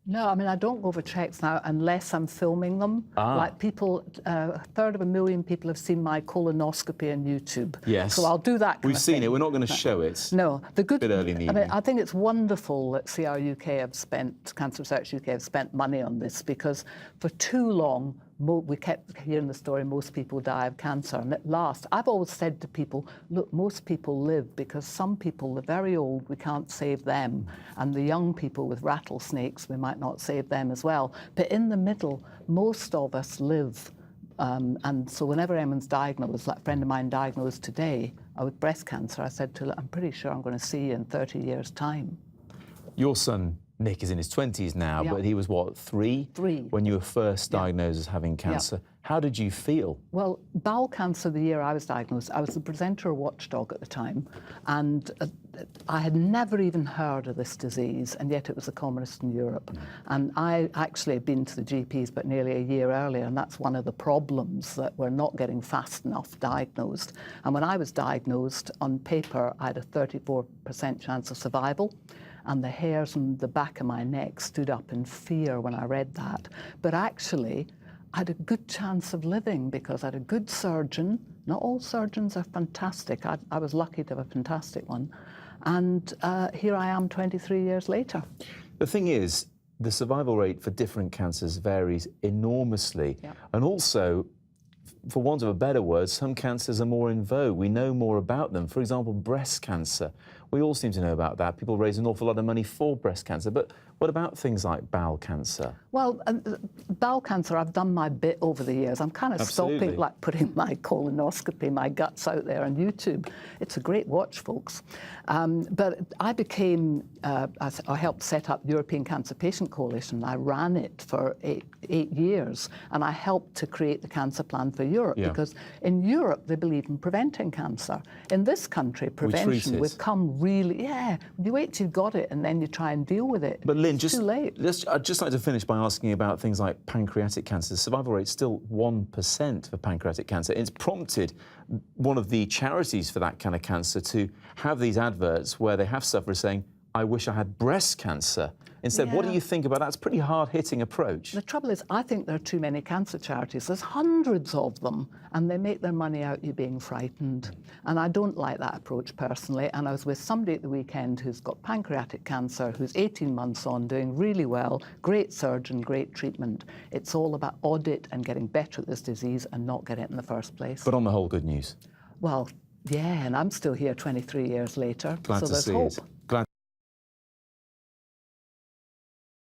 No, I mean, I don't go for checks now unless I'm filming them. Like people, a third of a million people have seen my colonoscopy on YouTube. Yes. So I'll do that kind We've of seen thing. it. We're not going to show it. No. The good, a bit early in the evening. I mean, I think it's wonderful that CR UK have spent, Cancer Research UK have spent money on this, because for too long, we kept hearing the story, most people die of cancer. And at last, I've always said to people, look, most people live because some people, the very old, we can't save them. And the young people with rattlesnakes, we might not save them as well. But in the middle, most of us live. And so whenever anyone's diagnosed, like a friend of mine diagnosed today with breast cancer, I said to her, I'm pretty sure I'm going to see you in 30 years' time. Your son, Nick, is in his 20s now, but he was, what, three? When you were first diagnosed as having cancer. How did you feel? Well, bowel cancer, the year I was diagnosed, I was the presenter of Watchdog at the time, and I had never even heard of this disease, and yet it was the commonest in Europe. And I actually had been to the GPs, but nearly a year earlier, and that's one of the problems, that we're not getting fast enough diagnosed. And when I was diagnosed, on paper, I had a 34% chance of survival. And the hairs on the back of my neck stood up in fear when I read that. But actually, I had a good chance of living because I had a good surgeon. Not all surgeons are fantastic. I was lucky to have a fantastic one. And here I am 23 years later. The thing is, the survival rate for different cancers varies enormously. And also, for want of a better word, some cancers are more in vogue. We know more about them. For example, breast cancer. We all seem to know about that. People raise an awful lot of money for breast cancer. But what about things like bowel cancer? Well, bowel cancer, I've done my bit over the years. I'm kind of stopping, like putting my colonoscopy, my guts out there on YouTube. It's a great watch, folks. But I became, I helped set up European Cancer Patient Coalition. I ran it for eight years, and I helped to create the cancer plan for Europe, because in Europe, they believe in preventing cancer. In this country, prevention, we've come really, you wait till you've got it, and then you try and deal with it. But Lynn, too late. I'd just like to finish by asking about things like pancreatic cancer. The survival rate's still 1% for pancreatic cancer. It's prompted one of the charities for that kind of cancer to have these adverts where they have sufferers saying, I wish I had breast cancer. Instead, what do you think about that? It's a pretty hard-hitting approach. The trouble is, I think there are too many cancer charities. There's hundreds of them, and they make their money out you being frightened. And I don't like that approach personally. And I was with somebody at the weekend who's got pancreatic cancer, who's 18 months on, doing really well, great surgeon, great treatment. It's all about audit and getting better at this disease and not get it in the first place. But on the whole, good news. Well, yeah, and I'm still here 23 years later. Glad so there's hope.